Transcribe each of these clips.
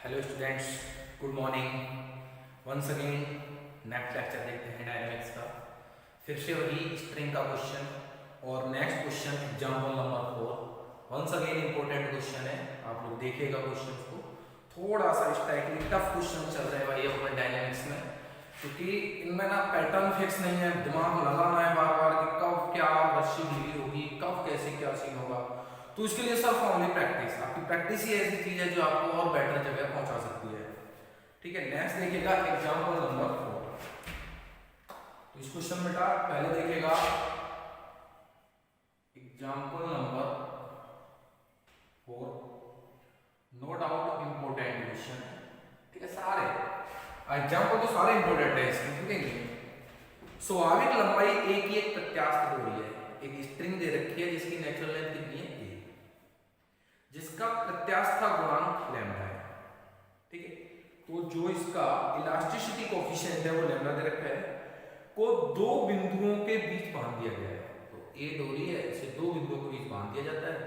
Hello students, good morning. Once again next lecture देखते हैं dynamics का। फिर से वही स्ट्रिंग का क्वेश्चन और next question example number 4। Once again important question है, आप लोग देखिएगा क्वेश्चन को। थोड़ा सा स्ट्राइकली टफ क्वेश्चन चल रहा है भाई अपन डायनेमिक्स में, क्योंकि इनमें ना पैटर्न फिक्स नहीं है। दिमाग लगाना है बार बार कि कब क्या रस्सी ढीली होगी, कब कैसे क्या सीन होगा। तो इसके लिए सब ओनली प्रैक्टिस। आपकी प्रैक्टिस ही ऐसी चीज है जो आपको और बेटर जगह पहुंचा सकती है। ठीक है, नेक्स्ट देखिएगा एग्जांपल नंबर 4। तो इस क्वेश्चन में पहले देखिएगा example number 4। No doubt important question है। ठीक है, सारे एग्जांपल तो सारे इंपॉर्टेंट है इसमें। ठीक है, स्वाभाविक लंबाई ए की एक प्रत्यास्थ दूरी है। एक स्ट्रिंग दे रखी है जिसकी नेचुरल लेंथ कितनी है, जिसका प्रत्यास्था गुणांक लैम्डा है। ठीक है, तो जो इसका इलास्टिसिटी कोफिशिएंट है वो लैम्डा दे रखा है, को दो बिंदुओं के बीच बांध दिया गया है। तो ए डोरी है, इसे दो बिंदुओं के बीच बांध दिया जाता है।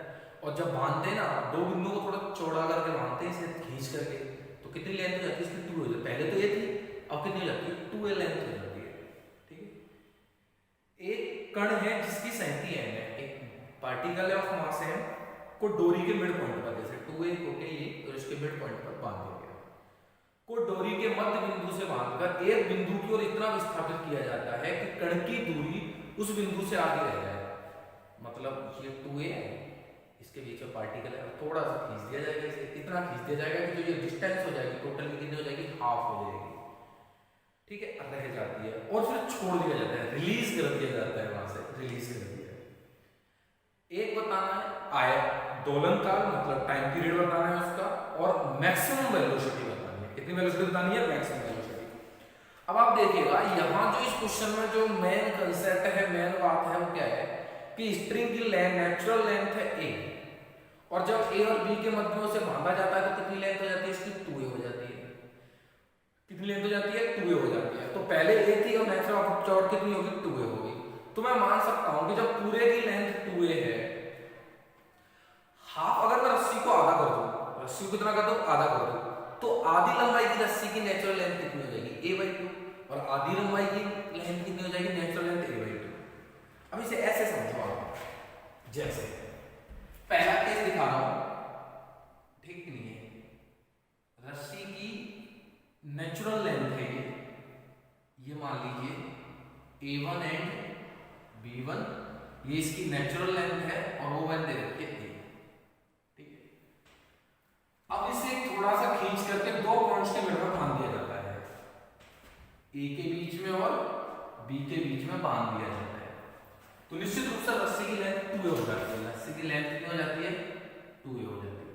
और जब बांधते हैं ना, दो बिंदुओं को थोड़ा चौड़ा करके बांधते हैं, इसे खींच करके। तो कितनी लेंथ हो जाती है इसकी? 2 हो जाती है। पहले तो ये थी, अब कितनी हो जाती है? 2a लेंथ हो जाती है। ठीक है, एक कण है जिसकी 37 है, एक पार्टिकल है ऑफ मास है को डोरी के मिड पॉइंट पर, जैसे 2a को ये और इसके मिड पॉइंट पर बांध दिया गया, को डोरी के मध्य बिंदु से बांधकर एक बिंदु की ओर इतना विस्थापित किया जाता है कि कण की दूरी उस बिंदु से आगे रह जाए। मतलब ये 2a है, इसके बीच में पार्टिकल है, थोड़ा सा खींच दिया जाएगा, इसे इतना खींच दिया जाएगा कि जो ये डिस्टेंस हो जाएगी टोटल कितनी हो जाएगी? हाफ हो जाएगी। ठीक है, रह जाती है और फिर छोड़ दिया जाता है, रिलीज कर दिया जाता है, वहां से रिलीज कर दिया। एक बताना है आयत दोलन काल, मतलब टाइम पीरियड बताना है उसका, और मैक्सिमम वेलोसिटी बतानी है। कितनी वेलोसिटी बतानी है? Maximum velocity. अब आप देखिएगा यहां जो इस क्वेश्चन में जो मेन कंसेप्ट है, मेन बात है, वो क्या है कि स्ट्रिंग की नेचुरल लेंथ है a, और जब a और b के मध्य से बांधा जाता है तो कितनी लेंथ हो जाती है इसकी? 2a हो जाती है। कितनी लेंथ हो जाती है? 2a हो जाती है। तो पहले a थी और नेचुरल ऑफ कितनी होगी? 2a होगी। तो मैं मान सकता हूं कि जब पूरे की लेंथ 2a है, हाफ अगर मैं रस्सी को आधा कर दूं, रस्सी को कितना कर दूं? आधा कर दूं, तो आधी लंबाई की रस्सी की नेचुरल लेंथ कितनी हो जाएगी? a/2। और आधी लंबाई की लेंथ कितनी हो जाएगी? Natural length a/2। अब इसे ऐसे समझो आप, जैसे पहला केस दिखा रहा हूं, ठीक नहीं है, रस्सी की नेचुरल लेंथ है ये मान लीजिए a1 एंड b1, ये इसकी नेचुरल लेंथ है और वो मैंने दे रखी है a। ठीक है, अब इसे थोड़ा सा खींच करके दो पॉइंट्स के मिड में बांध दिया जाता है, a के बीच में और b के बीच में बांध दिया जाता है। तो निश्चित रूप से रस्सी की लेंथ 2a हो जाती है। रस्सी की लेंथ कितनी हो जाती है? 2a हो जाती है।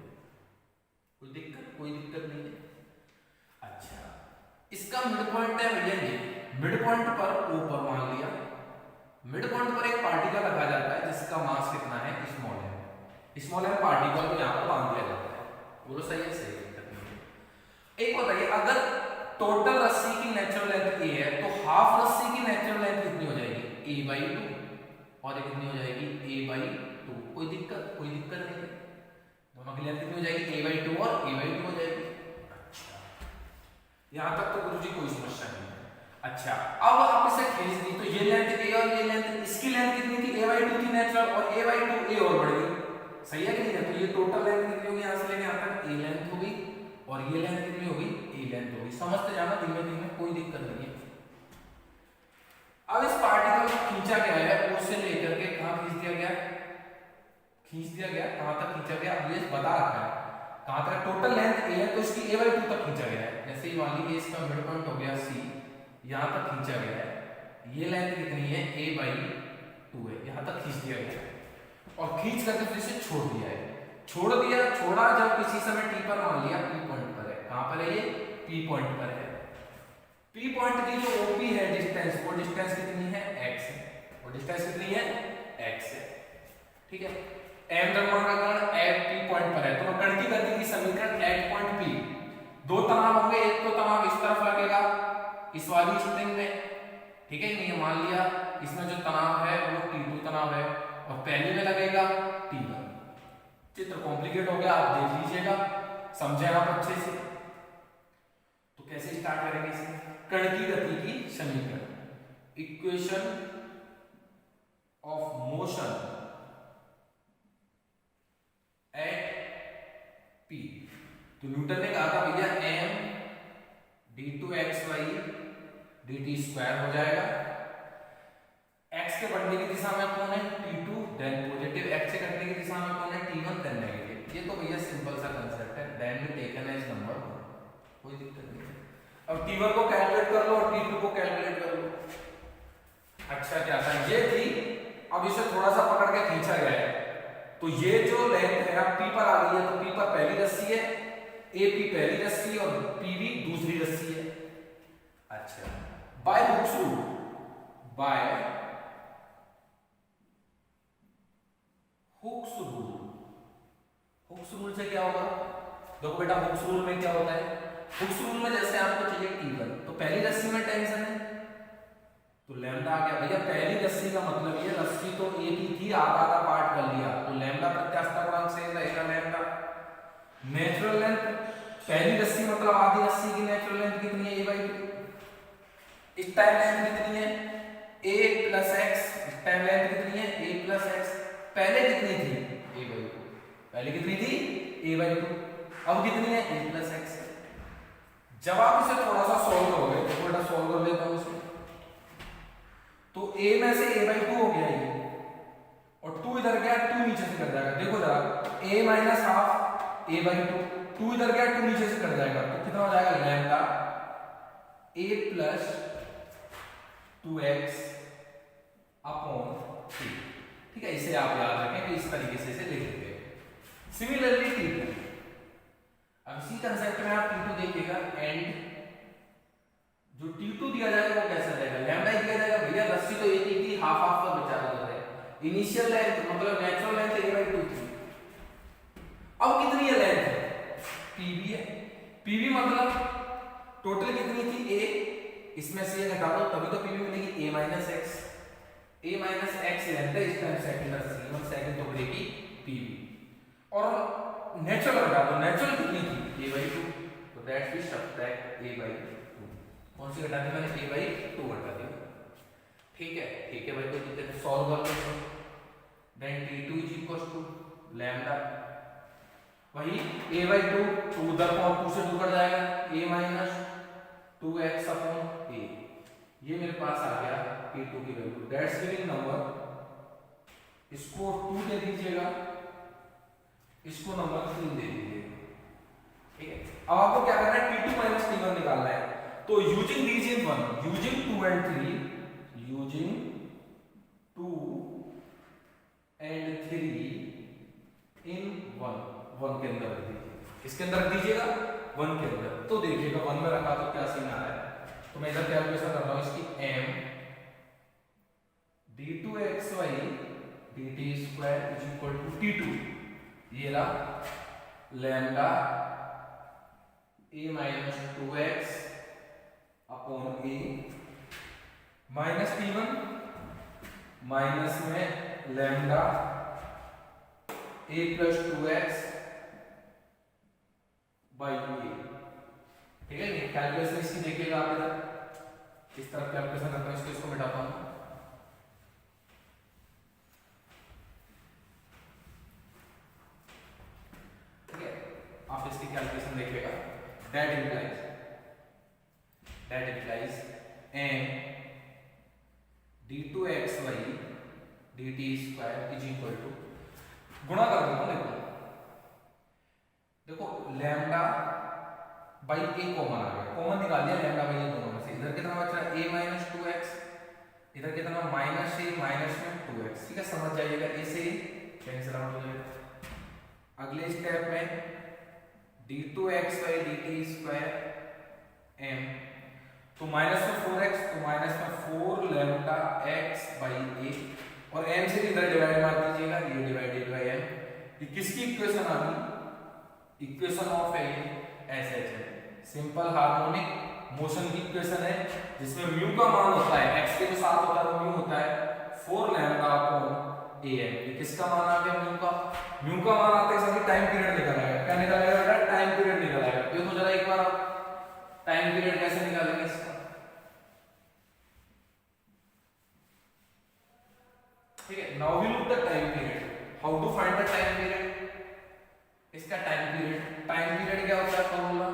कोई दिक्कत? कोई दिक्कत नहीं है। अच्छा, इसका मिड पॉइंट है भैया ये, मिड पॉइंट पर ऊपर मान लिया, मिड पॉइंट पर एक पार्टिकल रखा जाता है जिसका मास कितना है? स्मॉल है। स्मॉल है पार्टिकल को यहां पर बांध दिया जाता है। बोलो सही है? सही है। एक बताइए, अगर टोटल रस्सी की नेचुरल लेंथ a है तो हाफ रस्सी की नेचुरल लेंथ कितनी हो जाएगी? a/2, और ये कितनी हो जाएगी? a/2। कोई दिक्कत? कोई दिक्कत नहीं है। दोनों की लेंथ कितनी हो जाएगी? a/2 और a/2 हो जाएगी। अच्छा, यहां तक तो गुरुजी कोई समस्या नहीं है। अच्छा, अब आप इसे खींच दी तो ये लेंथ a और ये लेंथ, इसकी लेंथ कितनी थी? a/2 थी नेचुरल, और a/2 a और बढ़ गई। सही है कि नहीं है? तो ये टोटल लेंथ कितनी होगी? यहां से लेके यहां तक a लेंथ होगी, और ये लेंथ कितनी होगी? a लेंथ होगी। समझते जाना धीमे धीमे, कोई दिक्कत नहीं है। अब इस पार्टिकल को खींचा गया है, उससे लेकर के कहां खींच दिया गया? खींच दिया गया कहां तक खींचा गया? अब ये बता रखा है कहां तक। टोटल लेंथ a है तो इसकी a/2 तक खींचा गया है। जैसे ही मान लीजिए इसका मिड पॉइंट हो गया c, यहां तक खींचा गया है। ये लेंथ कितनी है? a/2 है, यहां तक खींच दिया गया है, और खींच करके फिर इसे छोड़ दिया है। छोड़ा जब किसी समय t पर मान लिया p पॉइंट पर है। कहां पर है ये? p पॉइंट पर है। p पॉइंट की जो OP है डिस्टेंस, वो डिस्टेंस कितनी है? x है। वो डिस्टेंस कितनी है? x है। ठीक है, m द्रव्यमान का कण at p पॉइंट पर है, तो कण की गति की समीकरण at पॉइंट p, दो तनाव होंगे, एक तो तनाव इस तरफ लगेगा इस वाली स्ट्रिंग में, ठीक है, ये मान लिया इसमें जो तनाव है वो T2 तनाव है, और पहली में लगेगा T1। चित्र कॉम्प्लिकेट हो गया, आप देख लीजिएगा, समझे आप अच्छे से। से स्टार्ट करेंगे इसे। कण की गति की समीकरण, equation of motion at P. तो न्यूटन ने कहा था भैया m d2xy dt स्क्वायर हो जाएगा। x के बढ़ने की दिशा में कौन है t2, देन पॉजिटिव, x से घटने की दिशा में कौन है t1, देन नेगेटिव। ये तो भैया सिंपल सा कांसेप्ट है, देन भी टेकन एज नंबर, कोई दिक्कत नहीं है। अब t1 को कैलकुलेट कर लो और t2 को कैलकुलेट कर लो। अच्छा क्या था, ये थी, अब इसे थोड़ा सा पकड़ के खींचा गया है, तो ये जो लेंथ है अब p पर आ गई है, तो p पर पहली रस्सी है, AP पहली रस्सी और PB दूसरी रस्सी है। अच्छा, by Hooke's rule, by Hooke's rule, Hooke's rule से क्या होगा, देखो बेटा हुक्स रूल में क्या होता है, हुक्स रूल में जैसे आपको चाहिए T1, तो पहली रस्सी में टेंशन है तो लैम्डा आ गया। भैया पहली रस्सी का मतलब ये रस्सी तो एक ही थी, आधा आधा पार्ट कर लिया, तो लैम्डा प्रत्यास्थ गुणांक सेम रहेगा लैम्डा। नेचुरल लेंथ, पहली रस्सी मतलब आधी रस्सी की नेचुरल लेंथ कितनी है a/2, इस टाइम लेंथ कितनी है a + x, इस टाइम लेंथ कितनी है a + x। पहले कितनी थी a/2, पहले कितनी थी a/2, अब कितनी है a + x। जब आप इसे थोड़ा सा सॉल्व करोगे, तो बेटा सॉल्व कर लेता हूं इसे, तो a में से a/2 हो गया ये, और 2 इधर गया, 2 नीचे से कट जाएगा। देखो जरा a - ½ a/2, 2 इधर गया, 2 नीचे से कट जाएगा, तो कितना हो जाएगा लैम्डा a + 2x अपॉन 3। ठीक है, इसे आप याद रखें कि इस तरीके से इसे लिख देते हैं। सिमिलरली t2, अब इसी कंसेप्ट में आप t2 देखिएगा, एंड जो t2 दिया जाएगा वो कैसा रहेगा, लैम्डा ही दिया जाएगा। भैया रस्सी तो एक ही थी, हाफ हाफ पर बचा रहा है, इनिशियल लेंथ मतलब नेचुरल लेंथ a/2 थी, अब कितनी है लेंथ pb है। pb मतलब टोटल कितनी थी a, इसमें से ये घटा दो तभी तो pb मिलेगी a - x, a - x length है, इस टाइम सेकंड रस्सी, मतलब सेकंड टुकड़े की pb, और नेचुरल घटा दो, नेचुरल कितनी थी a/2, तो दैट वी सब्ट्रैक्ट a/2। कौन सी घटा दी मैंने, a/2 घटा दी। ठीक है भाई, तो कितने को सॉल्व कर लो, देन t2 = लैम्डा, वही a/2, 2 उधर को 2 से 2 कट जाएगा, a - 2x अपॉन a, ये मेरे पास आ गया t2 की वैल्यू, दैट्स गिविंग नंबर, इसको 2 दे दीजिएगा, इसको नंबर 3 दे दीजिएगा। ठीक है, अब आपको क्या करना है, t2 - t1 निकालना है, तो using these in 1, using 2 and 3, using 2 and 3 इन 1 के अंदर रख दीजिए, इसके अंदर रख दीजिएगा 1 के अंदर, तो देखिएगा 1 में रखा तो क्या सीन आ रहा है। तो मैं इधर कैलकुलेशन कर रहा हूं इसकी, m d2xy dt square = t2, ये रहा lambda a - 2x upon a, minus t1 minus में lambda a + 2x by a। ठीक है, कैलकुलेशन इसकी देखिएगा आप इधर, इस तरफ कैलकुलेशन करता हूं, इसको मिटाता हूं। ठीक है, आप इसकी कैलकुलेशन देखिएगा, that implies m d2xy dt square = गुणा कर देता हूं, देखो लैम्डा बाई a कॉमन आ गया, कॉमन निकाल दिया लैम्डा बाई a दोनों में से, इधर कितना बच रहा है a - 2x, इधर कितना माइनस a माइनस में 2x। ठीक है, समझ जाइएगा, a से कैंसिल आउट हो जाएगा। अगले स्टेप में d2xy dt स्क्वायर m, तो माइनस में 4x, तो माइनस में 4 लैम्डा x बाई a, और m से इधर डिवाइड मार दीजिएगा, ये डिवाइडेड बाई m। ये किसकी इक्वेशन आ गई, इक्वेशन ऑफ है ये SH है, सिंपल हार्मोनिक मोशन की इक्वेशन है, जिसमें म्यू का मान होता है x के जो साथ होता है वो म्यू होता है 4 लैम्डा अपॉन am। ये किसका मान आ गया, म्यू का मान आते ही टाइम पीरियड निकल आएगा, क्या निकल आएगा बेटा, टाइम पीरियड निकल आएगा। देखो जरा एक बार टाइम पीरियड कैसे निकालेंगे इसका? ठीक है, now we look the time period. How to find the time period? इसका टाइम पीरियड क्या होता है? Formula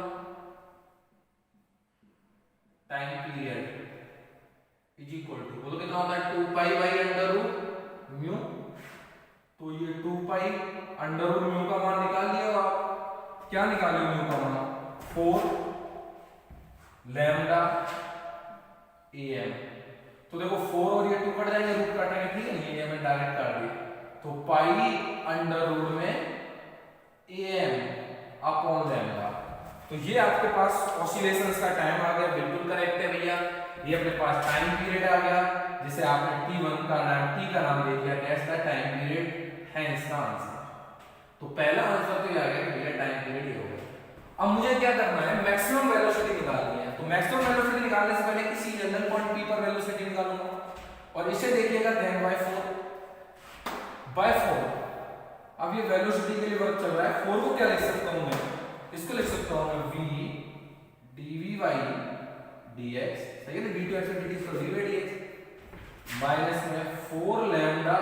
time period is equal to, बोलो कितना होता है? 2 pi by under root mu. तो ये 2 पाई अंडर रूट म्यू का मान निकाल लिया आप। क्या निकाले म्यू का मान? 4 लैम्डा am। तो देखो 4 और ये 2 कट जाएंगे, रूट काटेंगे, ठीक है, ये मैंने डायरेक्ट काट दिया। तो पाई अंडर रूट में am अपॉन लैम्डा। तो ये आपके पास ऑसिलेशंस का टाइम आ गया, बिल्कुल करेक्ट है भैया। ये अपने पास टाइम पीरियड आ गया, जिसे आपने t1 का नाम t का नाम दे दिया, दैट्स द टाइम पीरियड है इसका आंसर। तो पहला आंसर तो ये आ गया कि भैया टाइम पीरियड ये हो गया। अब मुझे क्या करना है? मैक्सिमम वेलोसिटी निकालनी है। तो मैक्सिमम वेलोसिटी निकालने से पहले किसी जनरल पॉइंट p पर वेलोसिटी निकालूंगा, और इसे देखिएगा then by 4। अब ये वेलोसिटी के लिए वर्क चल रहा है। 4 को क्या लिख सकता हूं मैं? इसको लिख सकता हूं मैं v dv by dx, सही है ना, d2x dt इसको dv by dx माइनस में 4 lambda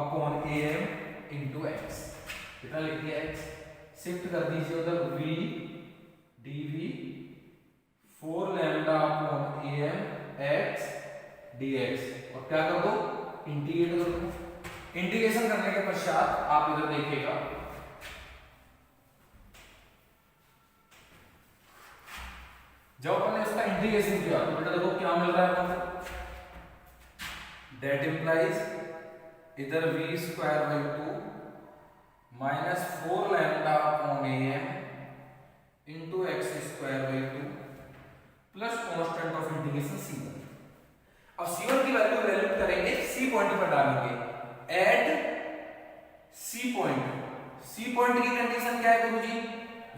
upon am into x। कितना लिख दिया? x। शिफ्ट कर दीजिए उधर, v dv 4 lambda upon am x dx, और क्या कर दो? इंटीग्रेट कर दो। इंटीग्रेशन करने के पश्चात आप इधर देखिएगा, जब अपने इसका इंटीग्रेशन किया तो बेटा देखो क्या मिल रहा है हमको? दैट इंप्लाइज इधर v square by 2 minus 4 lambda upon am into x square by 2 plus constant of integration c1। अब c1 की वैल्यू वैल्यूट करेंगे, c पॉइंट पर डालेंगे at c point. c point की कंडीशन क्या है गुरुजी?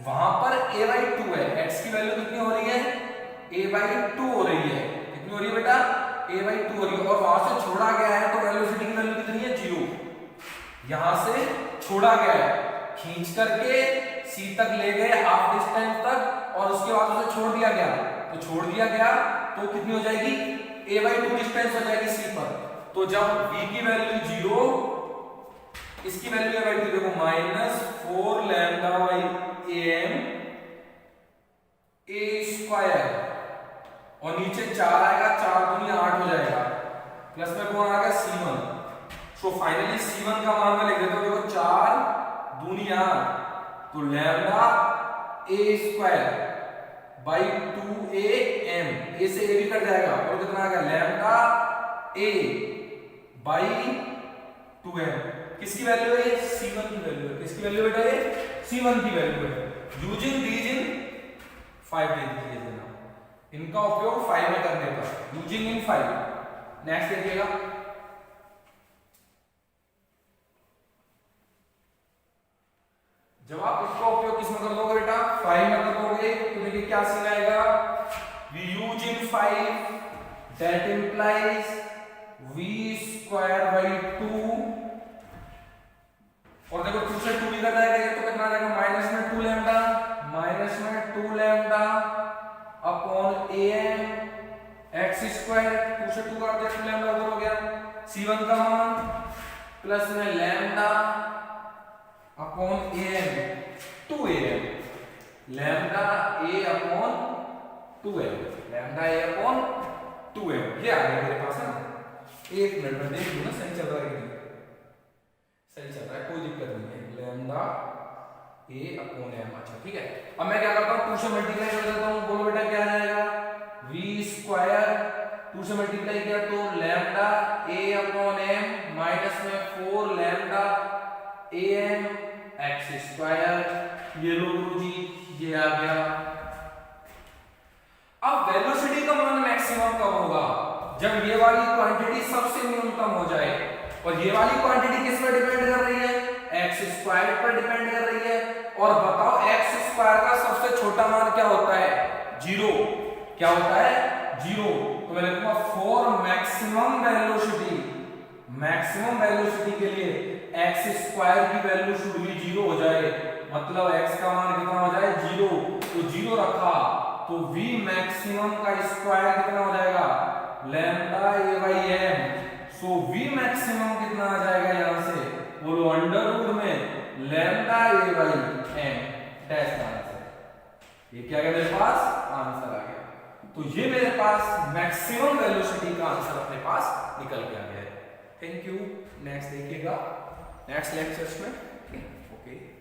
वहां पर a by 2 है, x की वैल्यू कितनी हो रही है? a by 2 हो रही है। कितनी हो रही है बेटा? a by 2 हो रही है, और वहां से छोड़ा गया है तो वेलोसिटी की वैल्यू कितनी है? 0। यहां से छोड़ा गया है, खींच करके c तक ले गए हाफ डिस्टेंस तक, और उसके बाद उसे छोड़ दिया गया। तो छोड़ दिया गया तो कितनी हो जाएगी? a by 2 डिस्टेंस हो जाएगी c पर। तो जब v की वैल्यू 0, इसकी वैल्यू है भाई देखो minus 4 lambda by am a square, और नीचे 4 आएगा, 4 दूनी 8 हो जाएगा, प्लस में कौन आ गया? c1। सो फाइनली c1 का मान मैं लिख देता हूं, देखो 4 दूनी 8, तो lambda a square by 2am, a से a भी कट जाएगा, और कितना आ गया? Lambda a by 2m। किसकी वैल्यू है? c1 की वैल्यू है। किसकी वैल्यू बेटा? ये c1 की वैल्यू है। यूजिंग दीज इन 5 दे दीजिए देना, इनका उपयोग 5 में करने पर, यूजिंग इन 5। नेक्स्ट देखिएगा, जब आप इसका उपयोग किसमें कर दोगे बेटा? 5 में कर दोगे, तो देखिए क्या सीन आएगा? We use in 5 that implies v square by 2, और देखो 2 से 2 निकल जाएगा, तो कितना आ जाएगा? माइनस में 2 लैम्डा, माइनस में 2 lambda upon am x square, 2 से 2 काट दिया, 2 लैम्डा उधर हो गया, c1 का मान प्लस में lambda upon am 2am, lambda a upon 2m, lambda a upon 2m। ये आ गया मेरे पास है ना। एक मिनट में देख लूं ना सही चल रहा है कि नहीं। सही चल रहा है, कोई दिक्कत नहीं है। लैम्डा a अपॉन m, अच्छा ठीक है। अब मैं क्या करता हूं? 2 से मल्टीप्लाई कर देता हूं, बोलो बेटा क्या आएगा? v स्क्वायर 2 से मल्टीप्लाई किया तो lambda a upon m minus में 4 लैम्डा am x स्क्वायर। ये लो गुरुजी, ये आ गया। अब वेलोसिटी का मान मैक्सिमम कब होगा? जब ये वाली क्वांटिटी सबसे न्यूनतम हो जाए, और ये वाली क्वांटिटी किस पर डिपेंड कर रही है? x स्क्वायर पर डिपेंड कर रही है। और बताओ x स्क्वायर का सबसे छोटा मान क्या होता है? 0। क्या होता है? 0। तो मैं लिखूंगा for maximum velocity, maximum velocity के लिए x स्क्वायर की वैल्यू शुड बी 0 हो जाए, मतलब x का मान कितना हो जाए? 0। तो 0 रखा तो V मैक्सिमम का स्क्वायर कितना हो जाएगा, lambda A by M. So V maximum कितना आ जाएगा यहां से, बोलो अंडर रूट में lambda A by M dash का आंसर। ये क्या गया मेरे पास, आंसर आ गया। तो ये मेरे पास मैक्सिमम वेलोसिटी का आंसर अपने पास निकल के आ गया है। Thank you. नेक्स्ट देखिएगा नेक्स्ट लेक्चर्स में। ओके।